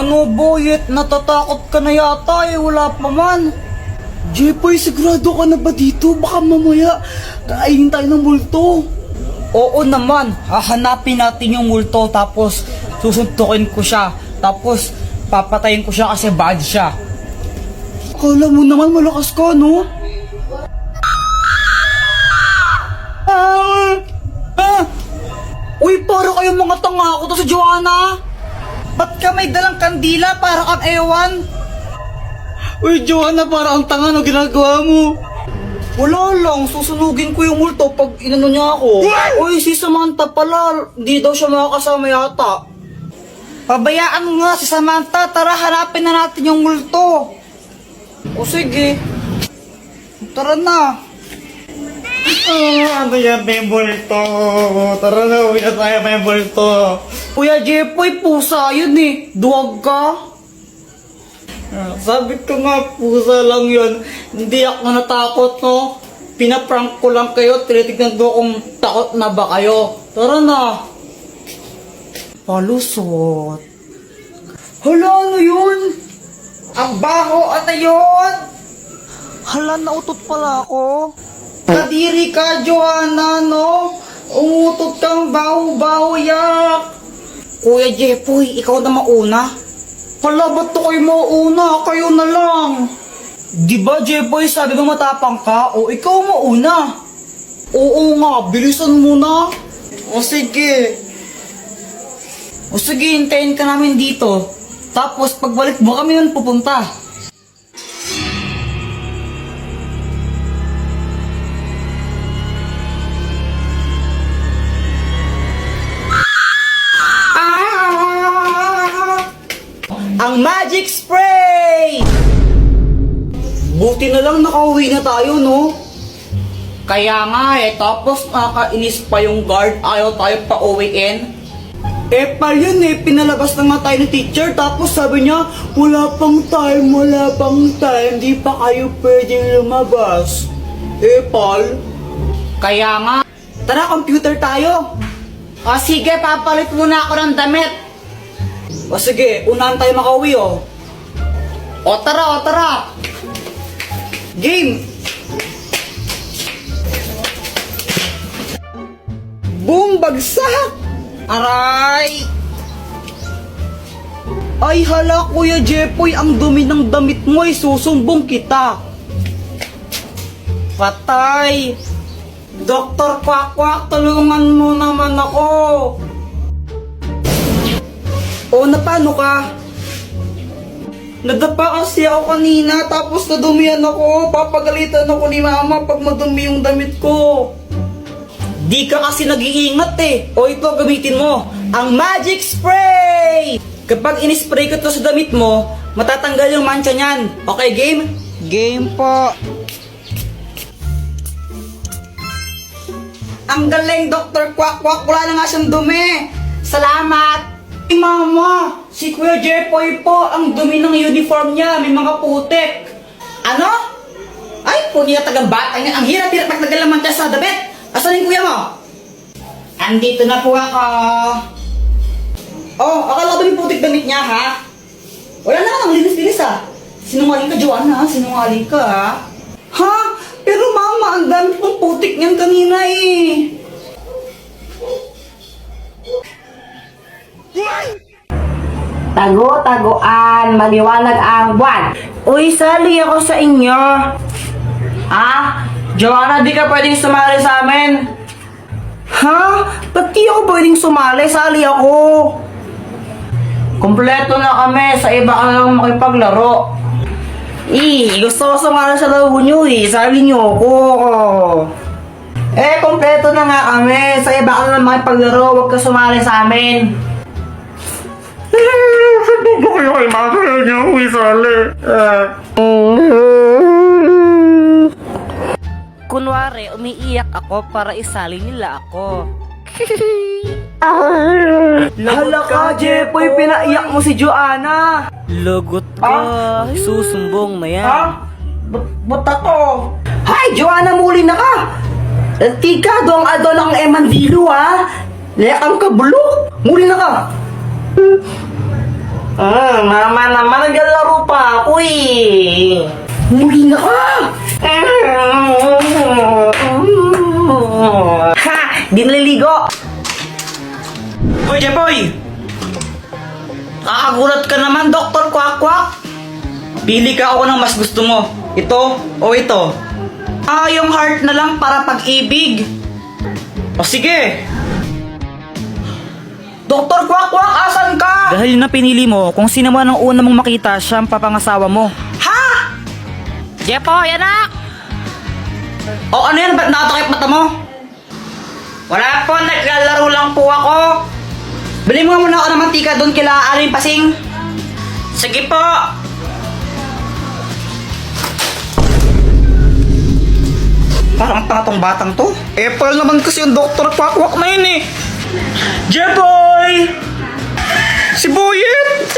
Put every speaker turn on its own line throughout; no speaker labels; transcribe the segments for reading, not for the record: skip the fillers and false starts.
Ano boyet, natatakot ka na yata eh, wala pa man.
Jepoy, sigurado ka na ba dito? Baka mamaya kainin tayo ng multo.
Oo naman, hahanapin natin yung multo tapos susuntukin ko siya. Tapos papatayin ko siya kasi bad siya.
Akala mo naman malakas ka, no?
Uy, para kayong mga tanga ako to sa Joanna. Ba't ka may dalang kandila para kang ewan?
Uy, Joanna, para ang tanga, no ginagawa mo?
Wala lang, susunugin ko yung multo pag inano niya ako. Uy, si Samantha pala, di daw siya makakasama yata. Pabayaan mo nga si Samantha, tara hanapin na natin yung multo. O sige, tara na.
Ano yan, may multo? Tara na, uwi na tayo, may multo.
Kuya Jepoy, pusa yun eh, duwag ka.
Sabi ko nga, pusa lang yun. Hindi ako natakot, no? Pinaprank ko lang kayo, tinitignan ko kung takot na ba kayo. Tara na.
Palusot. Hala, ano yun? Ang baho, ano yun? Hala, nautot pala ako. Kadiri ka, Joanna, no? Umutot kang baho-baho, yak. Kuya Jepoy, ikaw na mauna. Hala, ba't to kayo mauna? Kayo na lang. Di ba, Jepoy, sabi mo matapang ka? O ikaw mauna. Oo nga, bilisan mo na.
O sige.
O sige, hintayin ka namin dito. Tapos, pagbalik mo kami nun pupunta. Ang magic spray!
Buti na lang nakauwi na tayo, no?
Kaya nga eh, tapos nakakainis pa yung guard, ayaw tayo pa uwiin.
Eh, pal yun eh, pinalabas na nga tayo ng teacher, tapos sabi niya, wala pang time, di pa kayo pwedeng lumabas. Eh, pal?
Kaya nga, tara computer tayo. O sige, papalit muna ako ng damit.
O sige, unahan tayo makauwi, oh.
O tara.
Game! Boom! Bagsak!
Aray!
Ay hala, Kuya Jepoy, ang dumi ng damit mo ay susumbong kita.
Patay! Dr. Quack, tulungan mo naman ako.
O, na paano ka? Nadapa kasi ako kanina, tapos nadumihan ako. Papagalitan ako ni mama pag madumi yung damit ko.
Di ka kasi nag-iingat eh. O ito, gamitin mo. Ang magic spray! Kapag in-spray ko to sa damit mo, matatanggal yung mancha niyan. Okay, game?
Game po.
Ang galing, Dr. Quack. Wala na nga siyang dumi. Salamat! Ay, Mama, si Kuya Jepoy po, ang dumi ng uniform niya, may mga putik. Ano? Ay, punya tagang bata niya. Ang hirap-hirap magtagal naman siya sa damit. Asan yung kuya mo? Andito na po ako. Oh, akala ba yung putik damit niya, ha? Wala naman ang linis-linis, ha? Sinungaling ka, Joanna, ha? Sinungaling ka, ha?
Ha? Pero mama, ang dami pong putik niyan kanina eh.
Tago-taguan, maliwanag ang buwan. Uy, sali ako sa inyo. Ah, Joanna, di ka pwedeng sumali sa amin.
Ha? Ba't di ako pwedeng sumali? Sali ako.
Kompleto na kami, sa iba ka lang makipaglaro. Gusto ko sumali sa laro nyo sali nyo ako. Kompleto na nga kami, sa iba ka lang makipaglaro, huwag ka sumali sa amin.
Sabi ko kayo kay mama niya ako isali.
Kunwari, umiiyak ako para isali nila ako.
Hala ka, Jepoy, pinaiyak mo si Joanna.
Lagot ka, susumbong na yan.
Ba't ako? Hay, Joanna, muli na ka! Tika, doang adol ang Emandilo, ha? Layak ang kabulo. Muli na ka.
Mama naman, naglalaro pa ako eh. Muli na ka! Ha! Di naliligo! Hoy, Jepoy! Kakagulat ka naman, Dr. Kwak-Kwak! Pili ka ako ng mas gusto mo. Ito o ito? Yung heart na lang para pag-ibig. O sige! Dr. Kwak-Kwak, asan ka?
Dahil na pinili mo, kung sino man ang una mong makita, siya ang papangasawa mo.
Ha?
Jepoy, anak!
O ano yan? Ba't nakatakip mata mo? Wala po, naglalaro lang po ako. Bili mo nga muna ako ng mantika doon kila Aling Pasing. Sige po. Parang tanga tong batang to. April naman kasi yung Dr. Kwak-Kwak na yun eh. Jeboy! Si Boyet!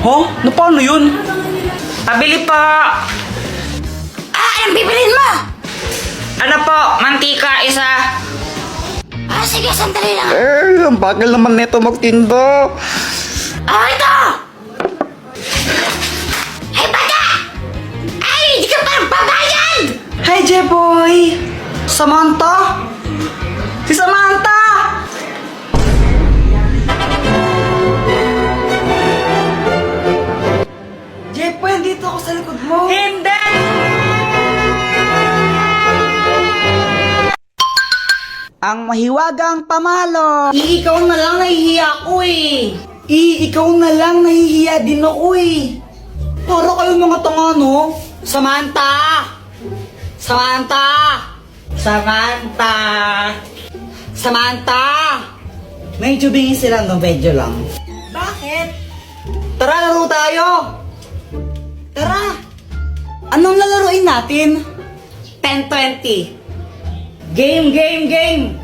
Huh? Na paano yun? Pabili po!
Anong bibilin mo?
Ano po? Mantika isa.
Sige, sandali lang.
Ang bagal naman nito magtinda.
Ito! Hey, bata! Ay, hindi ka parang babayad!
Hi, Jeboy! Samantha? Si Samantha! Jeboy, dito ako sa likod mo. Hindi! Ang mahiwagang pamalo. Ikaw na lang nahihiya ko eh. Ikaw na lang nahihiya din ako eh. Para kayong mga tanga, no? Samantha! Samantha! Samantha! Samantha! Medyo bingin sila, no? Medyo lang. Bakit? Tara, laro tayo! Tara! Anong lalaroin natin? 10-20. Game!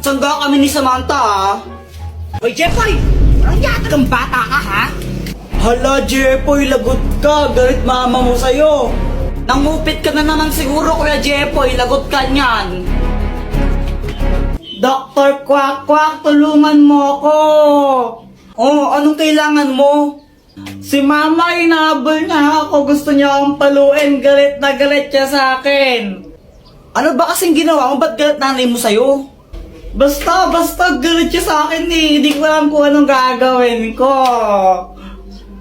Sangga kami ni Samantha, ah. Hoy, Jepoy! Parang yata kang bata ka, ha? Hala, Jepoy, lagot ka. Galit mama mo sa'yo. Nangupit ka na naman siguro, Kuya Jepoy. Lagot ka niyan. Dr. Kwak-Kwak, tulungan mo ako. Oh, anong kailangan mo? Si mama, inahabol niya ako. Gusto niya akong paluin. Galit na galit siya sa akin. Ano ba kasing ginawa mo? Ba't galit nanay mo sa'yo? Basta galit siya sa akin eh. Hindi ko alam kung anong gagawin ko.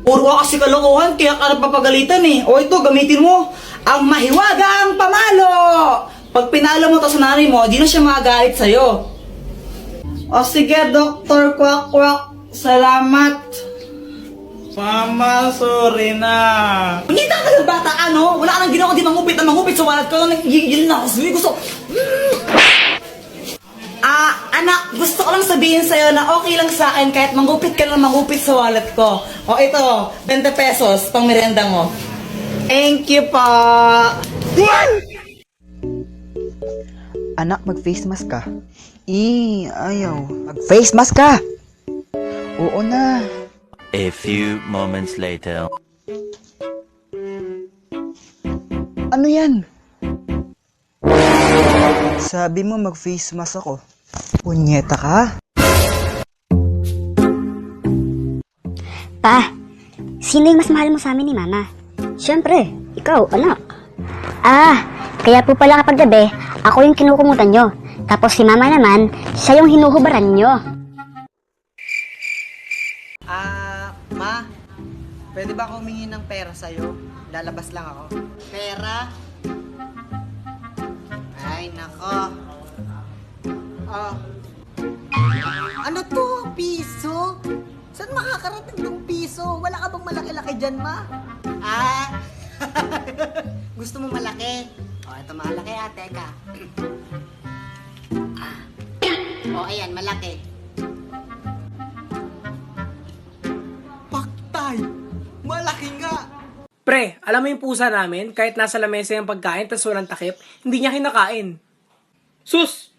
Puro ka kasi kalokohan, kaya ka napapagalitan eh. O ito, gamitin mo. Ang mahiwagang pamalo! Pag pinalo mo to sa nanay mo, di na siya magagalit sa'yo. O sige, Dr. Kwak-Kwak. Salamat. Mama, sorry na. Hindi ka talaga bata ka, no? Wala ka nang ginawa, di mangupit na mangupit sa wallet ko. Nagigil na ako sa'yo. Gusto... anak, gusto ko lang sabihin sa'yo na okay lang sa akin kahit mangupit ka lang mangupit sa wallet ko. O ito, 20 pesos, pang merenda mo. Thank you po.
Anak, mag-face mask ka. Ayaw. Mag-face mask ka! Oo na.
A few moments later.
Ano yan? Sabi mo mag-face mask ako. Punyeta ka?
Pa, sino yung mas mahal mo sa amin ni Mama? Siyempre, ikaw, anak. Kaya po pala kapag gabi, ako yung kinukumutan nyo. Tapos si Mama naman, siya yung hinuhubaran nyo.
Ma, pwede ba ako humingi ng pera sa'yo? Lalabas lang ako. Pera? Ay, nako. Ano to? Piso? Saan makakarating ng piso? Wala ka bang malaki-laki dyan, ma? Gusto mo malaki? Ito malaki, teka. Ayan, malaki. Paktay! Malaki nga!
Pre, alam mo yung pusa namin, kahit nasa lamesa yung pagkain tas walang takip, hindi niya kinakain. Sus!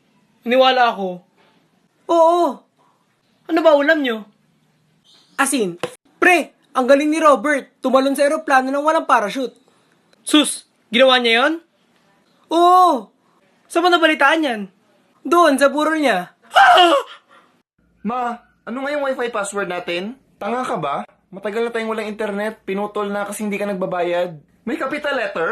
Iniwala ako. Oo! Ano ba ulam nyo? Asin, pre, ang galing ni Robert, tumalon sa eroplano nang walang parachute. Sus! Ginawa niya yon? Oo! Saan mo nabalitaan yan? Doon, sa burol niya.
Ma, ano nga yung wifi password natin? Tanga ka ba? Matagal na tayong walang internet. Pinutol na kasi hindi ka nagbabayad. May capital letter?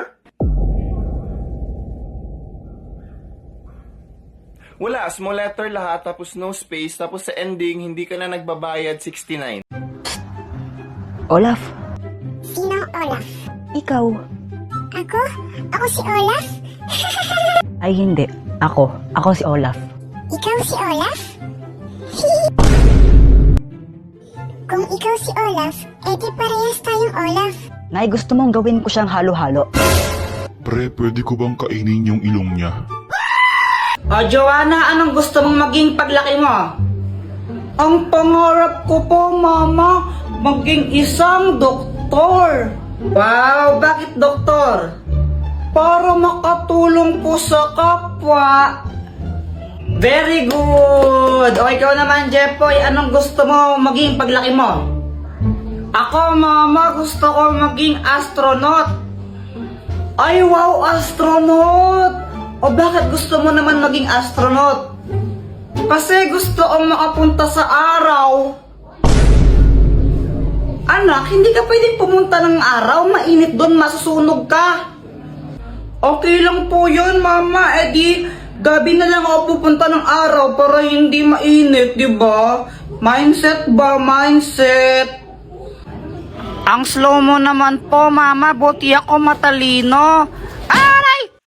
Wala, small letter lahat, tapos no space, tapos sa ending, hindi ka na nagbabayad 69.
Olaf,
Sinong Olaf?
ikaw.
Ako? Ako si Olaf?
Ay hindi, ako si Olaf.
Ikaw si Olaf? Kung ikaw si Olaf, edi parehas tayong Olaf.
Nay, gusto mong gawin ko siyang halo-halo.
Pre, pwede ko bang kainin yung ilong niya?
O Joanna, anong gusto mong maging paglaki mo? Ang pangarap ko po, Mama, maging isang doktor. Wow, bakit doktor? Para makatulong po sa kapwa. Very good! O ikaw naman, Jeffoy, anong gusto mo maging paglaki mo? Ako, Mama, gusto ko maging astronaut. Ay, wow, astronaut! O bakit gusto mo naman maging astronaut? Kasi gusto kong makapunta sa araw. Anak, hindi ka pwedeng pumunta ng araw. Mainit doon, masusunog ka. Okay lang po yun, Mama. Di gabi na lang ako pupunta ng araw para hindi mainit, di ba? Mindset ba? Mindset. Ang slow mo naman po, Mama. Buti ako matalino.